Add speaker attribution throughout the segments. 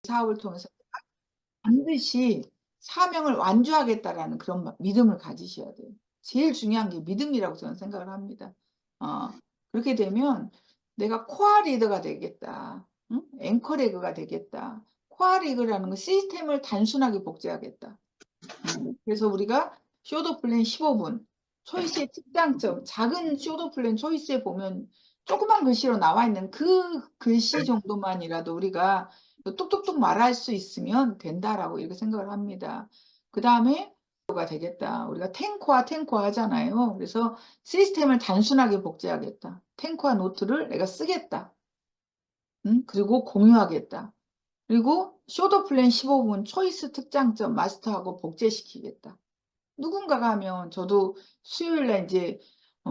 Speaker 1: 사업을 통해서 반드시 사명을 완주하겠다라는 그런 믿음을 가지셔야 돼요. 제일 중요한 게 믿음이라고 저는 생각을 합니다. 어, 그렇게 되면 내가 코어 리더가 되겠다. 응? 앵커 레그가 되겠다. 코어 리더라는 건 시스템을 단순하게 복제하겠다. 그래서 우리가 쇼도 플랜 15분, 초이스의 특장점, 작은 쇼도 플랜 초이스에 보면 조그만 글씨로 나와 있는 그 글씨 정도만이라도 우리가 뚝뚝뚝 말할 수 있으면 된다라고 이렇게 생각을 합니다. 그 다음에 가 되겠다. 우리가 탱코와 하잖아요. 그래서 시스템을 단순하게 복제하겠다. 탱코와 노트를 내가 쓰겠다. 그리고 공유하겠다. 그리고 쇼도 플랜 15분 초이스 특장점 마스터하고 복제시키겠다. 누군가가 하면 저도 수요일 날 이제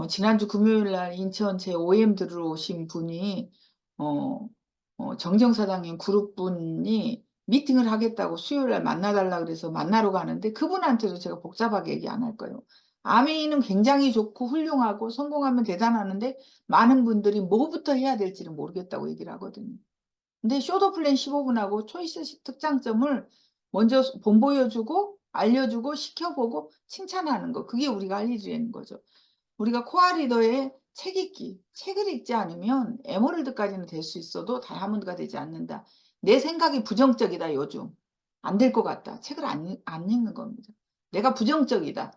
Speaker 1: 지난주 금요일 날 인천 제 OM 들어오신 분이 정정 사장님 그룹 분이 미팅을 하겠다고 수요일 날 만나달라 그래서 만나러 가는데 그분한테도 제가 복잡하게 얘기 안 할 거예요. 아메이는 굉장히 좋고 훌륭하고 성공하면 대단하는데 많은 분들이 뭐부터 해야 될지를 모르겠다고 얘기를 하거든요. 근데 쇼도 플랜 15분하고 초이스 특장점을 먼저 본보여주고 알려주고 시켜보고 칭찬하는 거. 그게 우리가 할 일이라는 거죠. 우리가 코어 리더의 책 읽기. 책을 읽지 않으면 에메랄드까지는 될 수 있어도 다이아몬드가 되지 않는다. 내 생각이 부정적이다 요즘. 안 될 것 같다. 책을 안 읽는 겁니다. 내가 부정적이다.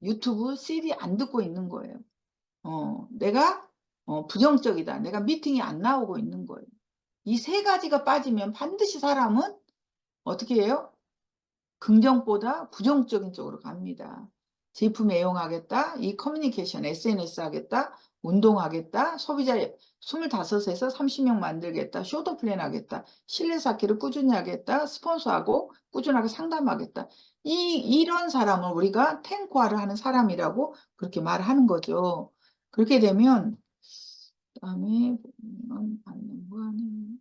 Speaker 1: 유튜브, CD 안 듣고 있는 거예요. 내가 부정적이다. 내가 미팅이 안 나오고 있는 거예요. 이 세 가지가 빠지면 반드시 사람은 어떻게 해요? 긍정보다 부정적인 쪽으로 갑니다. 제품 애용하겠다, 이 커뮤니케이션, SNS 하겠다, 운동하겠다, 소비자 25에서 30명 만들겠다, 쇼도 플랜 하겠다, 실내 쌓기를 꾸준히 하겠다, 스폰서하고 꾸준하게 상담하겠다. 이런 사람을 우리가 탱고화를 하는 사람이라고 그렇게 말하는 거죠. 그렇게 되면, 그다음에 받는 거 아니에요.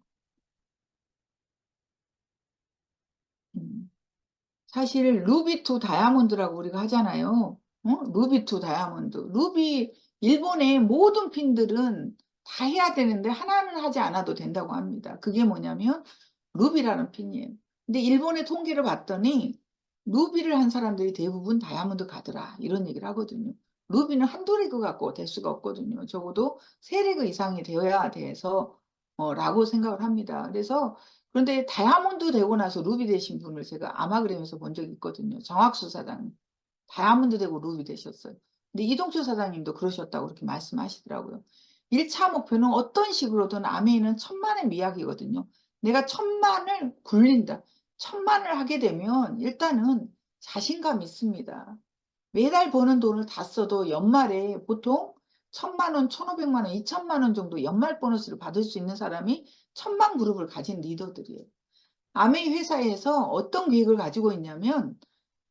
Speaker 1: 사실 루비 투 다이아몬드라고 우리가 하잖아요. 루비 투 다이아몬드. 루비 일본의 모든 핀들은 다 해야 되는데 하나는 하지 않아도 된다고 합니다. 그게 뭐냐면 루비라는 핀이에요. 근데 일본의 통계를 봤더니 루비를 한 사람들이 대부분 다이아몬드 가더라. 이런 얘기를 하거든요. 루비는 한두 레그 갖고 될 수가 없거든요. 적어도 세 레그 이상이 되어야 돼서 라고 생각을 합니다. 그래서 그런데 다이아몬드 되고 나서 루비 되신 분을 제가 아마그램에서 본 적이 있거든요. 정학수 사장님. 다이아몬드 되고 루비 되셨어요. 근데 이동철 사장님도 그러셨다고 그렇게 말씀하시더라고요. 1차 목표는 어떤 식으로든 아메이는 천만의 미학이거든요. 내가 천만을 굴린다. 천만을 하게 되면 일단은 자신감 있습니다. 매달 버는 돈을 다 써도 연말에 보통 1,000만 원, 1,500만 원, 2천만 원 정도 연말 보너스를 받을 수 있는 사람이 천만 그룹을 가진 리더들이에요. 아메이 회사에서 어떤 계획을 가지고 있냐면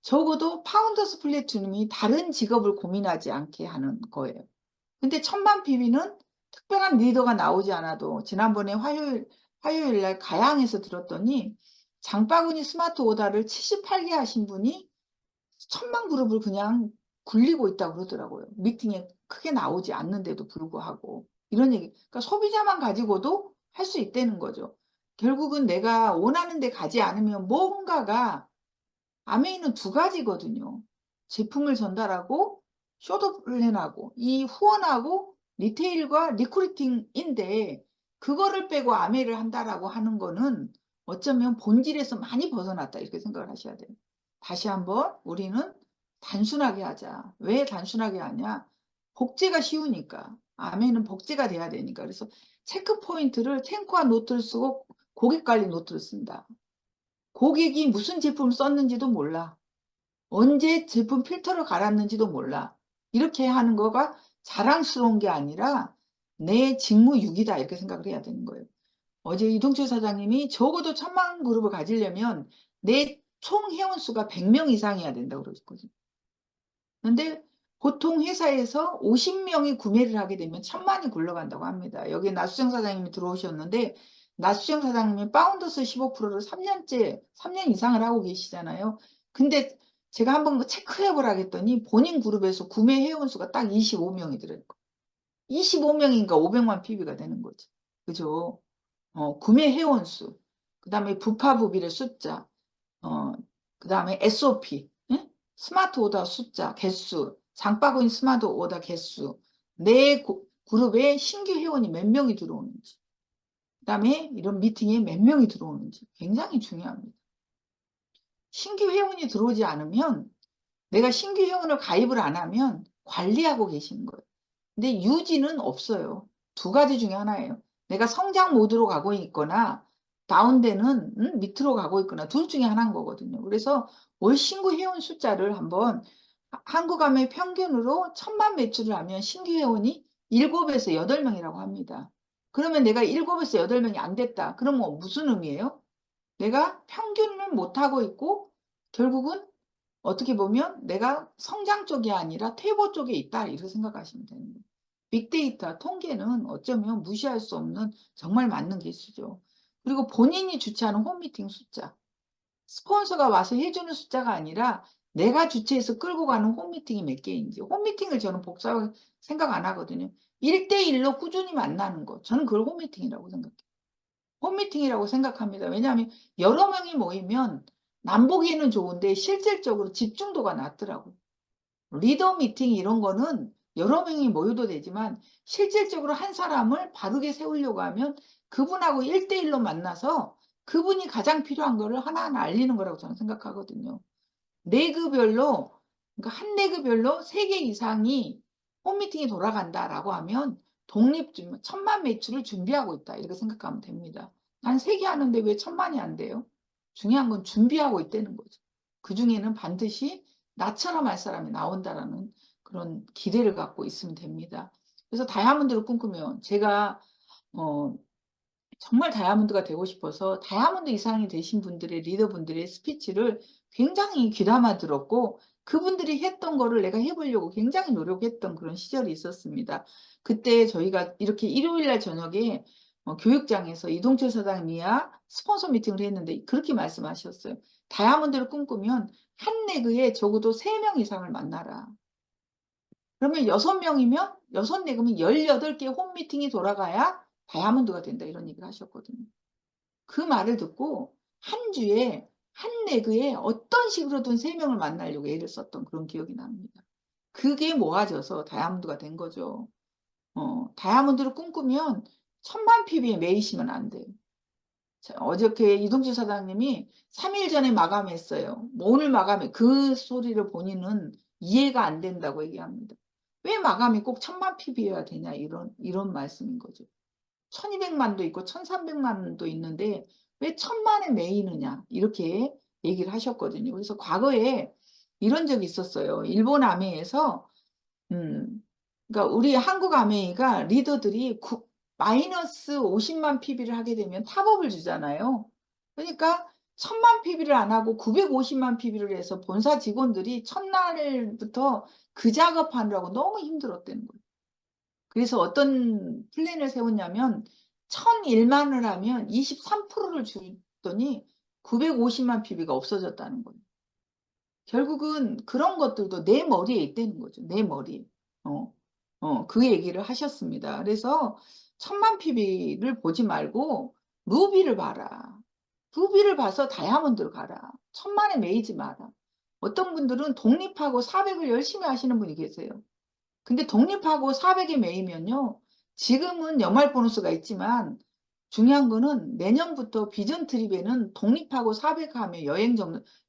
Speaker 1: 적어도 파운더스 플래티넘이 다른 직업을 고민하지 않게 하는 거예요. 근데 천만 PB는 특별한 리더가 나오지 않아도 지난번에 화요일 날 가양에서 들었더니 장바구니 스마트 오다를 78개 하신 분이 천만 그룹을 그냥 굴리고 있다고 그러더라고요. 미팅에 크게 나오지 않는데도 불구하고. 이런 얘기. 그러니까 소비자만 가지고도 할 수 있다는 거죠. 결국은 내가 원하는 데 가지 않으면 뭔가가 아메이는 두 가지거든요. 제품을 전달하고 쇼도 플랜하고 이 후원하고 리테일과 리크루팅인데 그거를 빼고 아메이를 한다라고 하는 거는 어쩌면 본질에서 많이 벗어났다 이렇게 생각을 하셔야 돼요. 다시 한번 우리는 단순하게 하자. 왜 단순하게 하냐? 복제가 쉬우니까. 아메이는 복제가 돼야 되니까. 그래서 체크 포인트를 탱크와 노트를 쓰고 고객 관리 노트를 쓴다. 고객이 무슨 제품을 썼는지도 몰라. 언제 제품 필터를 갈았는지도 몰라. 이렇게 하는 거가 자랑스러운 게 아니라 내 직무유기다 이렇게 생각을 해야 되는 거예요. 어제 이동철 사장님이 적어도 1,000만 그룹을 가지려면 내 총 회원수가 100명 이상이어야 된다고 그러거든요. 그런데 보통 회사에서 50명이 구매를 하게 되면 1,000만이 굴러간다고 합니다. 여기 나수정 사장님이 들어오셨는데 나수정 사장님이 파운더스 15%를 3년 이상을 하고 계시잖아요. 근데 제가 한번 체크해 보라 했더니 본인 그룹에서 구매 회원수가 딱 25명이더라고요. 25명이니까 500만 PB가 되는 거지. 그죠? 구매 회원수. 그 다음에 부파부빌의 숫자, 그 다음에 SOP, 응? 스마트 오더 숫자, 개수, 장바구니 스마트 오더 개수, 내 그룹에 신규 회원이 몇 명이 들어오는지, 그 다음에 이런 미팅에 몇 명이 들어오는지 굉장히 중요합니다. 신규 회원이 들어오지 않으면 내가 신규 회원을 가입을 안 하면 관리하고 계시는 거예요. 근데 유지는 없어요. 두 가지 중에 하나예요. 내가 성장 모드로 가고 있거나 다운되는 밑으로 가고 있거나 둘 중에 하나인 거거든요. 그래서 올 신규 회원 숫자를 한번 한국암의 평균으로 1000만 매출을 하면 신규 회원이 7에서 8명이라고 합니다. 그러면 내가 7에서 8명이 안 됐다. 그러면 무슨 의미예요? 내가 평균을 못하고 있고 결국은 어떻게 보면 내가 성장 쪽이 아니라 퇴보 쪽에 있다 이렇게 생각하시면 됩니다. 빅데이터, 통계는 어쩌면 무시할 수 없는 정말 맞는 기술이죠. 그리고 본인이 주최하는 홈미팅 숫자, 스폰서가 와서 해주는 숫자가 아니라 내가 주최해서 끌고 가는 홈미팅이 몇 개인지, 홈미팅을 저는 복잡하게 생각 안 하거든요. 1대1로 꾸준히 만나는 거, 저는 그걸 홈미팅이라고 생각해요. 홈미팅이라고 생각합니다. 왜냐하면 여러 명이 모이면 남보기에는 좋은데 실질적으로 집중도가 낮더라고요. 리더 미팅 이런 거는 여러 명이 모여도 되지만 실질적으로 한 사람을 바르게 세우려고 하면 그분하고 1대1로 만나서 그분이 가장 필요한 거를 하나하나 알리는 거라고 저는 생각하거든요. 내그별로, 그러니까 한 내그별로 3개 이상이 홈미팅이 돌아간다라고 하면 독립 1000만 매출을 준비하고 있다 이렇게 생각하면 됩니다. 난 3개 하는데 왜 1000만이 안 돼요? 중요한 건 준비하고 있다는 거죠. 그 중에는 반드시 나처럼 할 사람이 나온다라는 그런 기대를 갖고 있으면 됩니다. 그래서 다이아몬드를 꿈꾸면 제가 정말 다이아몬드가 되고 싶어서 다이아몬드 이상이 되신 분들의 리더분들의 스피치를 굉장히 귀담아 들었고 그분들이 했던 거를 내가 해보려고 굉장히 노력했던 그런 시절이 있었습니다. 그때 저희가 이렇게 일요일날 저녁에 교육장에서 이동철 사장님이야 스폰서 미팅을 했는데 그렇게 말씀하셨어요. 다이아몬드를 꿈꾸면 한 레그에 적어도 3명 이상을 만나라. 그러면 6명이면 6레그면 18개 홈미팅이 돌아가야 다이아몬드가 된다 이런 얘기를 하셨거든요. 그 말을 듣고 한 주에 한 레그에 어떤 식으로든 3명을 만나려고 애를 썼던 그런 기억이 납니다. 그게 모아져서 다이아몬드가 된 거죠. 다이아몬드를 꿈꾸면 1000만 PB에 매이시면 안 돼요. 어저께 이동주 사장님이 3일 전에 마감했어요. 뭐 오늘 마감해. 그 소리를 본인은 이해가 안 된다고 얘기합니다. 왜 마감이 꼭 1000만 PB여야 되냐 이런 말씀인 거죠. 1200만도 있고 1300만도 있는데 왜 1000만에 매이느냐 이렇게 얘기를 하셨거든요. 그래서 과거에 이런 적이 있었어요. 일본 아메이에서 그러니까 우리 한국 아메이가 리더들이 마이너스 50만 PB를 하게 되면 탑업을 주잖아요. 그러니까 1000만 PB를 안 하고 950만 PB를 해서 본사 직원들이 첫날부터 그 작업하느라고 너무 힘들었다는 거예요. 그래서 어떤 플랜을 세웠냐면 1001만을 하면 23%를 주더니 950만 PB가 없어졌다는 거예요. 결국은 그런 것들도 내 머리에 있다는 거죠. 내 머리에. 그 얘기를 하셨습니다. 그래서 1000만 PB를 보지 말고 루비를 봐라. 루비를 봐서 다이아몬드를 가라. 1000만에 매이지 마라. 어떤 분들은 독립하고 400을 열심히 하시는 분이 계세요. 근데 독립하고 400에 매이면요. 지금은 연말 보너스가 있지만 중요한 거는 내년부터 비전 트립에는 독립하고 400 하면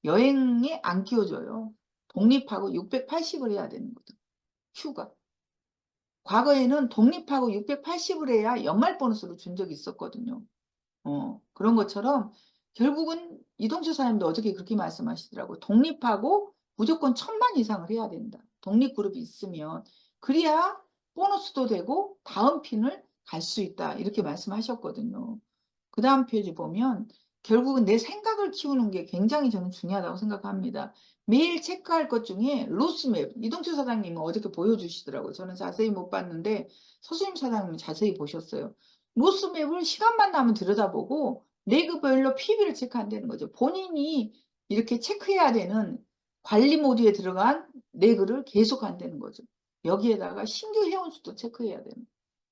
Speaker 1: 여행에 안 끼워줘요. 독립하고 680을 해야 되는 거죠. 휴가. 과거에는 독립하고 680을 해야 연말 보너스를 준 적이 있었거든요. 그런 것처럼 결국은 이동주 사장님도 어저께 그렇게 말씀하시더라고요. 독립하고 무조건 1000만 이상을 해야 된다. 독립그룹이 있으면. 그래야 보너스도 되고 다음 핀을 갈 수 있다. 이렇게 말씀하셨거든요. 그 다음 페이지 보면 결국은 내 생각을 키우는 게 굉장히 저는 중요하다고 생각합니다. 매일 체크할 것 중에 로스맵, 이동철 사장님은 어저께 보여주시더라고요. 저는 자세히 못 봤는데 서수임 사장님은 자세히 보셨어요. 로스맵을 시간만 나면 들여다보고 레그별로 PB를 체크한다는 거죠. 본인이 이렇게 체크해야 되는 관리 모드에 들어간 레그를 계속 한다는 거죠. 여기에다가 신규 회원 수도 체크해야 되는.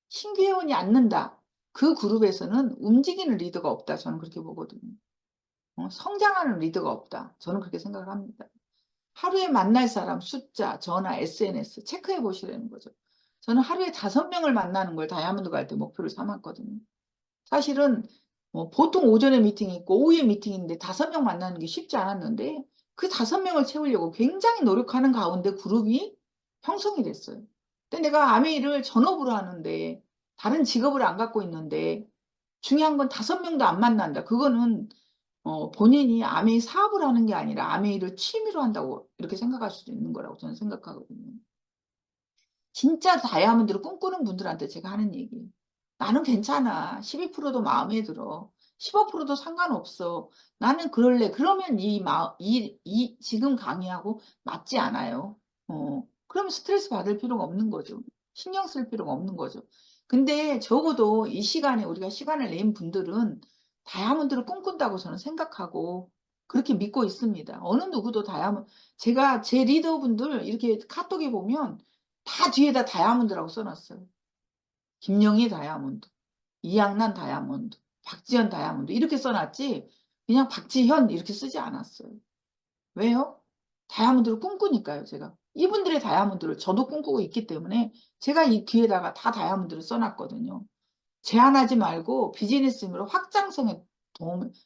Speaker 1: 신규 회원이 안 는다. 그 그룹에서는 움직이는 리더가 없다. 저는 그렇게 보거든요. 성장하는 리더가 없다. 저는 그렇게 생각을 합니다. 하루에 만날 사람 숫자, 전화, SNS 체크해 보시라는 거죠. 저는 하루에 5명을 만나는 걸 다이아몬드 갈 때 목표를 삼았거든요. 사실은 보통 오전에 미팅이 있고 오후에 미팅인데 5명 만나는 게 쉽지 않았는데 그 5명을 채우려고 굉장히 노력하는 가운데 그룹이 형성이 됐어요. 근데 내가 아메이를 전업으로 하는데 다른 직업을 안 갖고 있는데 중요한 건 5명도 안 만난다. 그거는 본인이 아메이 사업을 하는 게 아니라 아메이를 취미로 한다고 이렇게 생각할 수도 있는 거라고 저는 생각하거든요. 진짜 다이아몬드를 꿈꾸는 분들한테 제가 하는 얘기. 나는 괜찮아. 12%도 마음에 들어. 15%도 상관없어. 나는 그럴래. 그러면 지금 강의하고 맞지 않아요. 그럼 스트레스 받을 필요가 없는 거죠. 신경 쓸 필요가 없는 거죠. 근데 적어도 이 시간에 우리가 시간을 낸 분들은 다이아몬드를 꿈꾼다고 저는 생각하고 그렇게 믿고 있습니다. 어느 누구도 제가 제 리더분들 이렇게 카톡에 보면 다 뒤에다 다이아몬드라고 써놨어요. 김영희 다이아몬드, 이양란 다이아몬드, 박지현 다이아몬드 이렇게 써놨지 그냥 박지현 이렇게 쓰지 않았어요. 왜요? 다이아몬드를 꿈꾸니까요. 제가 이분들의 다이아몬드를 저도 꿈꾸고 있기 때문에 제가 이 뒤에다가 다 다이아몬드를 써놨거든요. 제한하지 말고 비즈니스로 확장성에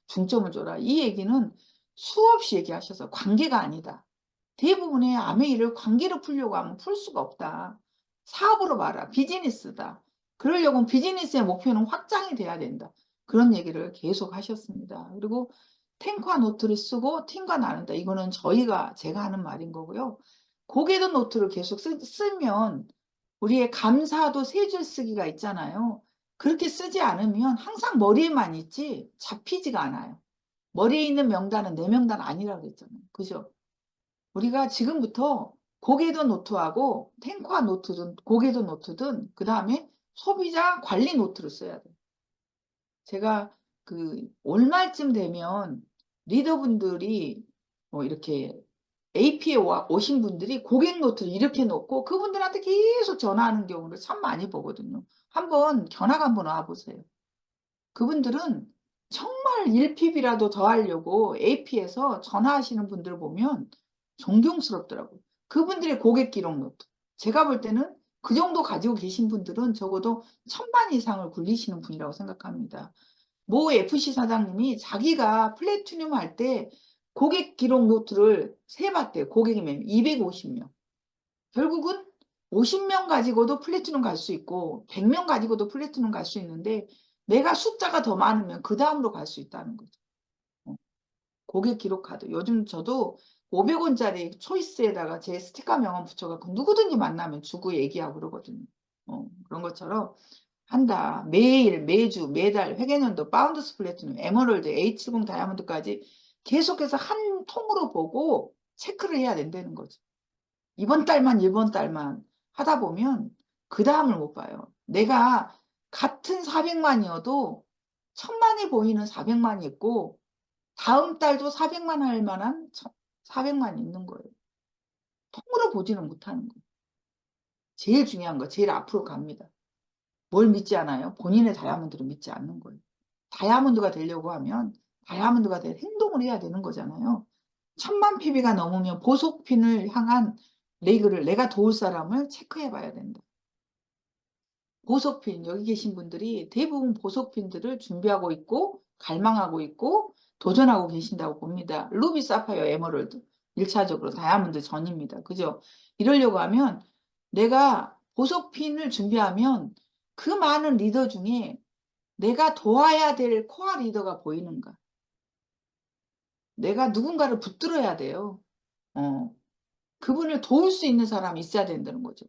Speaker 1: 중점을 줘라. 이 얘기는 수없이 얘기하셔서 관계가 아니다. 대부분의 아메이를 관계로 풀려고 하면 풀 수가 없다. 사업으로 봐라. 비즈니스다. 그러려면 비즈니스의 목표는 확장이 돼야 된다. 그런 얘기를 계속 하셨습니다. 그리고 탱과 노트를 쓰고 팀과 나눈다. 이거는 제가 하는 말인 거고요. 고개도 노트를 계속 쓰면 우리의 감사도 3줄 쓰기가 있잖아요. 그렇게 쓰지 않으면 항상 머리에만 있지 잡히지가 않아요. 머리에 있는 명단은 내 명단 아니라고 그랬잖아요. 그죠? 우리가 지금부터 고개도 노트하고 탱커와 노트든 고개도 노트든 그 다음에 소비자 관리 노트를 써야 돼요. 제가 그 올말쯤 되면 리더분들이 이렇게 AP에 오신 분들이 고객 노트를 이렇게 놓고 그분들한테 계속 전화하는 경우를 참 많이 보거든요. 한번 견학 한번 와보세요. 그분들은 정말 1PB라도 더 하려고 AP에서 전화하시는 분들을 보면 존경스럽더라고요. 그분들의 고객 기록 노트. 제가 볼 때는 그 정도 가지고 계신 분들은 적어도 1,000만 이상을 굴리시는 분이라고 생각합니다. 모 FC 사장님이 자기가 플래티늄 할 때 고객 기록 노트를 세봤대요. 고객이 몇 명? 250명. 결국은 50명 가지고도 플래티넘 갈 수 있고 100명 가지고도 플래티넘 갈 수 있는데 내가 숫자가 더 많으면 그 다음으로 갈 수 있다는 거죠. 고객 기록 카드. 요즘 저도 500원짜리 초이스에다가 제 스티커 명함 붙여갖고 누구든지 만나면 주고 얘기하고 그러거든요. 그런 것처럼 한다. 매일, 매주, 매달, 회계연도, 파운드스 플래티넘, 에머럴드, H70 다이아몬드까지 계속해서 한 통으로 보고 체크를 해야 된다는 거죠. 이번 달만 하다 보면 그 다음을 못 봐요. 내가 같은 400만이어도 1,000만이 보이는 400만이 있고 다음 달도 400만 할 만한 400만이 있는 거예요. 통으로 보지는 못하는 거예요. 제일 중요한 거, 제일 앞으로 갑니다. 뭘 믿지 않아요? 본인의 다이아몬드를 믿지 않는 거예요. 다이아몬드가 되려고 하면 다이아몬드가 될 행동을 해야 되는 거잖아요. 1,000만 PB가 넘으면 보석핀을 향한 레그를 내가 도울 사람을 체크해 봐야 된다. 보석핀, 여기 계신 분들이 대부분 보석핀들을 준비하고 있고 갈망하고 있고 도전하고 계신다고 봅니다. 루비, 사파이어, 에머럴드 1차적으로 다이아몬드 전입니다. 그죠? 이러려고 하면 내가 보석핀을 준비하면 그 많은 리더 중에 내가 도와야 될 코어 리더가 보이는가? 내가 누군가를 붙들어야 돼요. 그분을 도울 수 있는 사람이 있어야 된다는 거죠.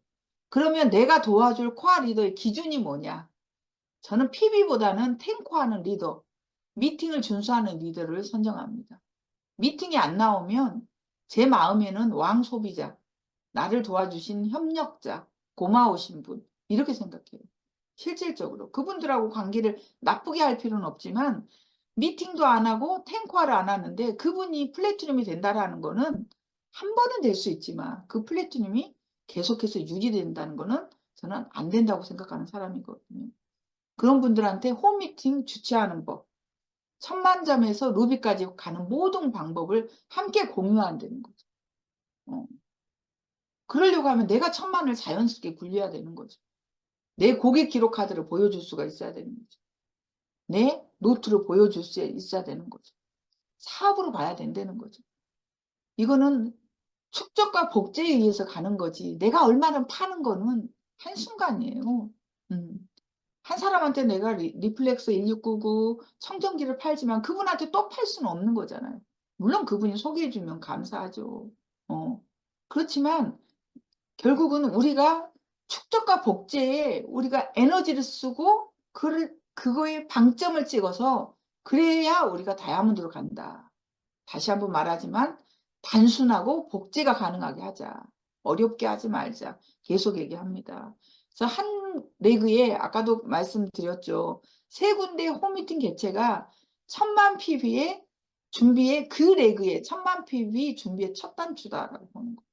Speaker 1: 그러면 내가 도와줄 코어 리더의 기준이 뭐냐? 저는 PB보다는 탱코하는 리더, 미팅을 준수하는 리더를 선정합니다. 미팅이 안 나오면 제 마음에는 왕소비자, 나를 도와주신 협력자, 고마우신 분 이렇게 생각해요. 실질적으로 그분들하고 관계를 나쁘게 할 필요는 없지만 미팅도 안 하고 탱코화를 안 하는데 그분이 플래티넘이 된다라는 거는 한 번은 될 수 있지만 그 플래티넘이 계속해서 유지된다는 거는 저는 안 된다고 생각하는 사람이거든요. 그런 분들한테 홈미팅 주최하는 법, 천만점에서 루비까지 가는 모든 방법을 함께 공유한다는 거죠. 그러려고 하면 내가 천만을 자연스럽게 굴려야 되는 거죠. 내 고객 기록 카드를 보여줄 수가 있어야 되는 거죠. 내 노트를 보여줄 수 있어야 되는 거죠. 사업으로 봐야 된다는 거죠. 이거는 축적과 복제에 의해서 가는 거지. 내가 얼마나 파는 거는 한순간이에요. 한 사람한테 내가 리플렉스 1699 청정기를 팔지만 그분한테 또 팔 수는 없는 거잖아요. 물론 그분이 소개해주면 감사하죠. 그렇지만 결국은 우리가 축적과 복제에 우리가 에너지를 쓰고 그거에 방점을 찍어서 그래야 우리가 다이아몬드로 간다. 다시 한번 말하지만 단순하고 복제가 가능하게 하자. 어렵게 하지 말자. 계속 얘기합니다. 그래서 한 레그에 아까도 말씀드렸죠. 세 군데 홈미팅 개최가 1000만 PB의 준비에 그 레그에 1000만 PB 준비의 첫 단추다라고 보는 거예요.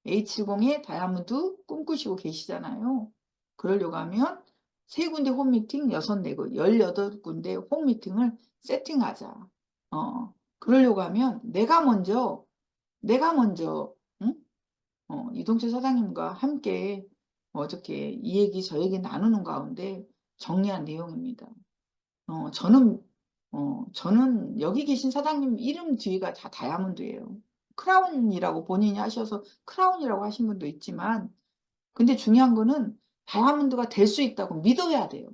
Speaker 1: H70의 다이아몬드 꿈꾸시고 계시잖아요. 그러려고 하면 세 군데 홈미팅 6레그 18군데 홈미팅을 세팅하자. 그러려고 하면 내가 먼저 응? 이동철 사장님과 함께 어저께 이 얘기 저 얘기 나누는 가운데 정리한 내용입니다. 저는 여기 계신 사장님 이름 뒤가 다 다이아몬드예요. 크라운이라고 본인이 하셔서 크라운이라고 하신 분도 있지만 근데 중요한 거는 다이아몬드가 될 수 있다고 믿어야 돼요.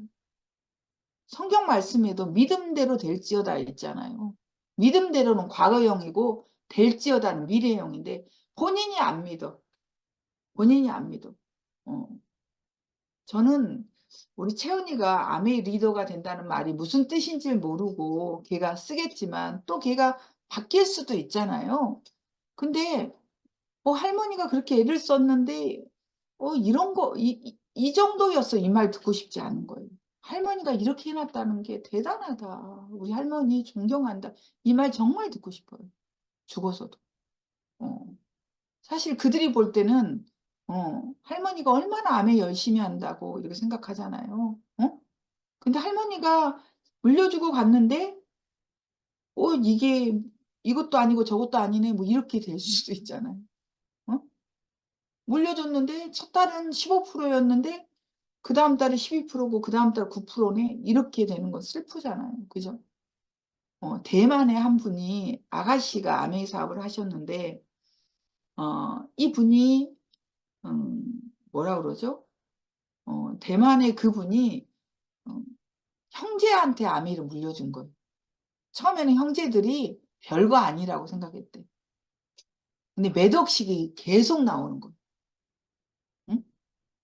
Speaker 1: 성경 말씀에도 믿음대로 될지어다 있잖아요. 믿음대로는 과거형이고 될지어다는 미래형인데 본인이 안 믿어. 본인이 안 믿어. 저는 우리 채은이가 아메이 리더가 된다는 말이 무슨 뜻인지 모르고 걔가 쓰겠지만 또 걔가 바뀔 수도 있잖아요. 근데 할머니가 그렇게 애를 썼는데 이런 거 이 정도였어. 이 말 듣고 싶지 않은 거예요. 할머니가 이렇게 해놨다는 게 대단하다. 우리 할머니 존경한다. 이 말 정말 듣고 싶어요. 죽어서도. 어. 사실 그들이 볼 때는 할머니가 얼마나 아메 열심히 한다고 이렇게 생각하잖아요. 근데 할머니가 물려주고 갔는데 이게 이것도 아니고 저것도 아니네 뭐 이렇게 될 수도 있잖아요. 물려줬는데 첫 달은 15%였는데 그 다음 달에 12%고 그 다음 달 9%네 이렇게 되는 건 슬프잖아요. 그죠? 대만의 한 분이 아가씨가 아메이 사업을 하셨는데 이분이 뭐라 그러죠? 대만의 그분이 어, 형제한테 아메이를 물려준 거예요. 처음에는 형제들이 별거 아니라고 생각했대. 근데 몇 억씩이 계속 나오는 거예요. 응?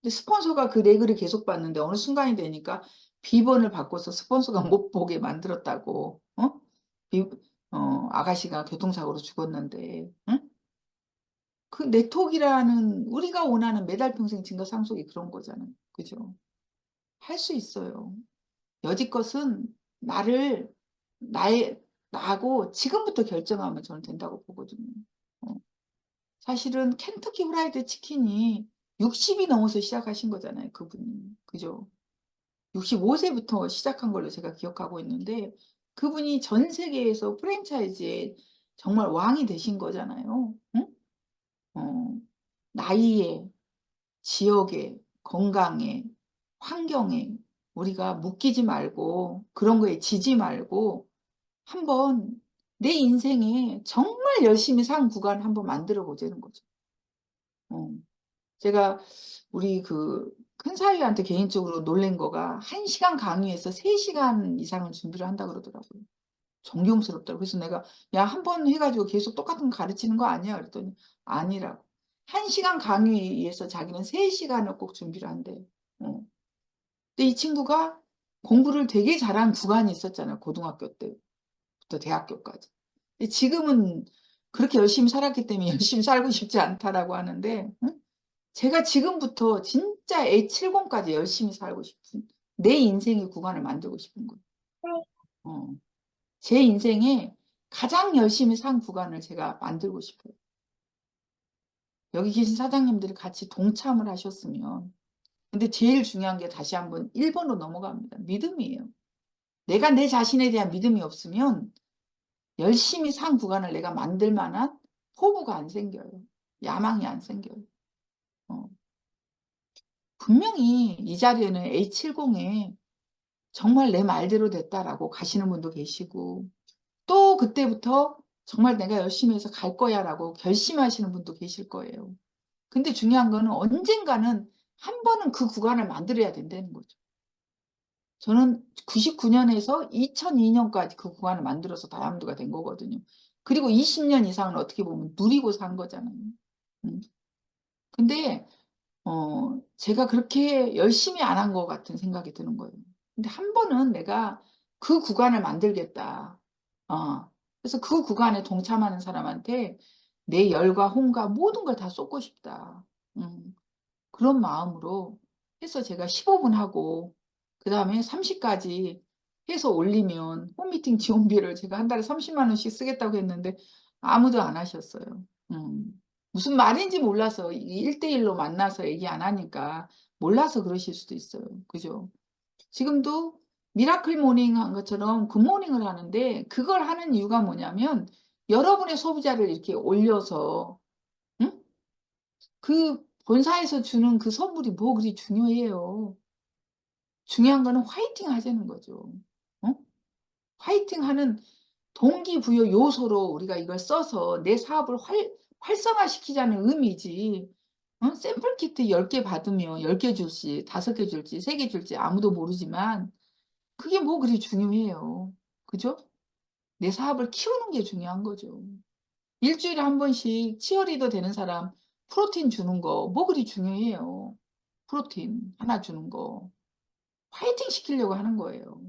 Speaker 1: 근데 스폰서가 그 레그를 계속 받는데 어느 순간이 되니까 비번을 바꿔서 스폰서가 못 보게 만들었다고. 비- 아가씨가 교통사고로 죽었는데. 응? 그 네트워크라는 우리가 원하는 매달 평생 증거 상속이 그런 거잖아요. 그죠? 할 수 있어요. 여지껏은 나를 나하고 지금부터 결정하면 저는 된다고 보거든요. 어. 사실은 켄터키 후라이드 치킨이 60이 넘어서 시작하신 거잖아요. 그분이. 그죠? 65세부터 시작한 걸로 제가 기억하고 있는데 그분이 전 세계에서 프랜차이즈의 정말 왕이 되신 거잖아요. 응? 어, 나이에, 지역에, 건강에, 환경에 우리가 묶이지 말고 그런 거에 지지 말고 한번 내 인생에 정말 열심히 산 구간 한번 만들어 보자는 거죠. 어. 제가 우리 그 큰 사위한테 개인적으로 놀란 거가 1시간 강의에서 3시간 이상을 준비를 한다 그러더라고요. 존경스럽더라고요. 그래서 내가 야, 한 번 해가지고 계속 똑같은 거 가르치는 거 아니야? 그랬더니 아니라고. 1시간 강의에서 자기는 3시간을 꼭 준비를 한대. 어. 근데 이 친구가 공부를 되게 잘한 구간이 있었잖아요. 고등학교 때부터 대학교까지. 근데 지금은 그렇게 열심히 살았기 때문에 열심히 살고 싶지 않다라고 하는데 응? 제가 지금부터 진짜 A70까지 열심히 살고 싶은 내 인생의 구간을 만들고 싶은 거예요. 어. 제 인생에 가장 열심히 산 구간을 제가 만들고 싶어요. 여기 계신 사장님들이 같이 동참을 하셨으면 근데 제일 중요한 게 다시 한번 1번으로 넘어갑니다. 믿음이에요. 내가 내 자신에 대한 믿음이 없으면 열심히 산 구간을 내가 만들 만한 포부가 안 생겨요. 야망이 안 생겨요. 분명히 이 자리에는 A70에 정말 내 말대로 됐다라고 가시는 분도 계시고, 또 그때부터 정말 내가 열심히 해서 갈 거야 라고 결심하시는 분도 계실 거예요. 근데 중요한 거는 언젠가는 한 번은 그 구간을 만들어야 된다는 거죠. 저는 99년에서 2002년까지 그 구간을 만들어서 다이아몬드가 된 거거든요. 그리고 20년 이상은 어떻게 보면 누리고 산 거잖아요. 음. 근데 제가 그렇게 열심히 안 한 것 같은 생각이 드는 거예요. 근데 한 번은 내가 그 구간을 만들겠다. 그래서 그 구간에 동참하는 사람한테 내 열과 혼과 모든 걸 다 쏟고 싶다. 그런 마음으로 해서 제가 15분 하고 그 다음에 30까지 해서 올리면 홈미팅 지원비를 제가 한 달에 30만 원씩 쓰겠다고 했는데 아무도 안 하셨어요. 무슨 말인지 몰라서 1대1로 만나서 얘기 안 하니까 몰라서 그러실 수도 있어요. 그죠? 지금도 미라클 모닝 한 것처럼 굿모닝을 하는데 그걸 하는 이유가 뭐냐면 여러분의 소비자를 이렇게 올려서 응? 그 본사에서 주는 그 선물이 뭐 그리 중요해요. 중요한 거는 화이팅 하자는 거죠. 어? 화이팅 하는 동기부여 요소로 우리가 이걸 써서 내 사업을 활성화시키자는 의미지. 샘플 키트 10개 받으면 10개 줄지 5개 줄지 3개 줄지 아무도 모르지만 그게 뭐 그리 중요해요. 그죠? 내 사업을 키우는 게 중요한 거죠. 일주일에 한 번씩 치어리더 되는 사람 프로틴 주는 거 뭐 그리 중요해요. 프로틴 하나 주는 거. 화이팅 시키려고 하는 거예요.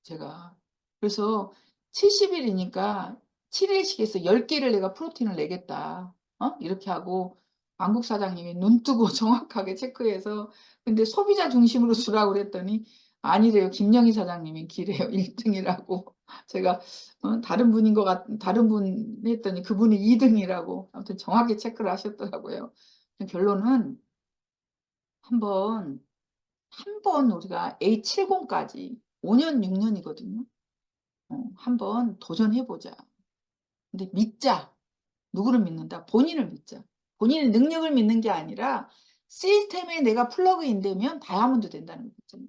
Speaker 1: 제가. 그래서 70일이니까 7일씩해서 10개를 내가 프로틴을 내겠다. 이렇게 하고 안국 사장님이 눈 뜨고 정확하게 체크해서 근데 소비자 중심으로 주라고 그랬더니 아니래요. 김영희 사장님이 기래요. 1등이라고. 제가 다른 분인 것 다른 분 했더니 그분이 2등이라고. 아무튼 정확히 체크를 하셨더라고요. 결론은 한번 우리가 A70까지 5년, 6년이거든요. 한번 도전해보자. 근데 믿자. 누구를 믿는다? 본인을 믿자. 본인의 능력을 믿는 게 아니라 시스템에 내가 플러그인 되면 다이아몬드 된다는 거죠.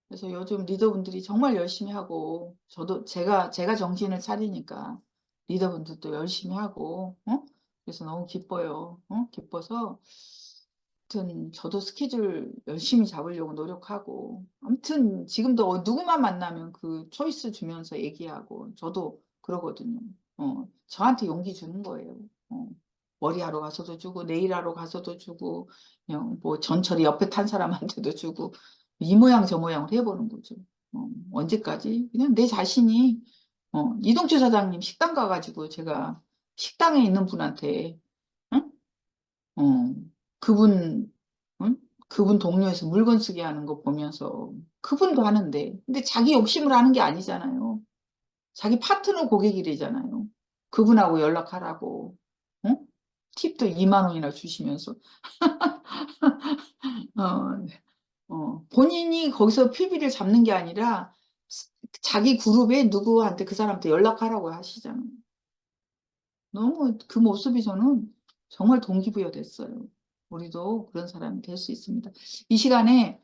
Speaker 1: 그래서 요즘 리더분들이 정말 열심히 하고 저도 제가 정신을 차리니까 리더분들도 열심히 하고 그래서 너무 기뻐요. 기뻐서 아무튼 저도 스케줄 열심히 잡으려고 노력하고 아무튼 지금도 누구만 만나면 그 초이스 주면서 얘기하고 저도 그러거든요. 저한테 용기 주는 거예요. 머리하러 가서도 주고 네일하러 가서도 주고 그냥 뭐 전철이 옆에 탄 사람한테도 주고 이 모양 저 모양을 해보는 거죠. 언제까지? 그냥 내 자신이 이동주 사장님 식당 가가지고 제가 식당에 있는 분한테 응? 어, 그분 응? 그분 동료에서 물건 쓰게 하는 거 보면서 그분도 하는데 근데 자기 욕심을 하는 게 아니잖아요. 자기 파트너 고객이래잖아요. 그분하고 연락하라고. 응? 팁도 2만 원이나 주시면서 어, 본인이 거기서 PB를 잡는 게 아니라 자기 그룹에 누구한테 그 사람한테 연락하라고 하시잖아요. 너무 그 모습이 저는 정말 동기부여 됐어요. 우리도 그런 사람이 될 수 있습니다. 이 시간에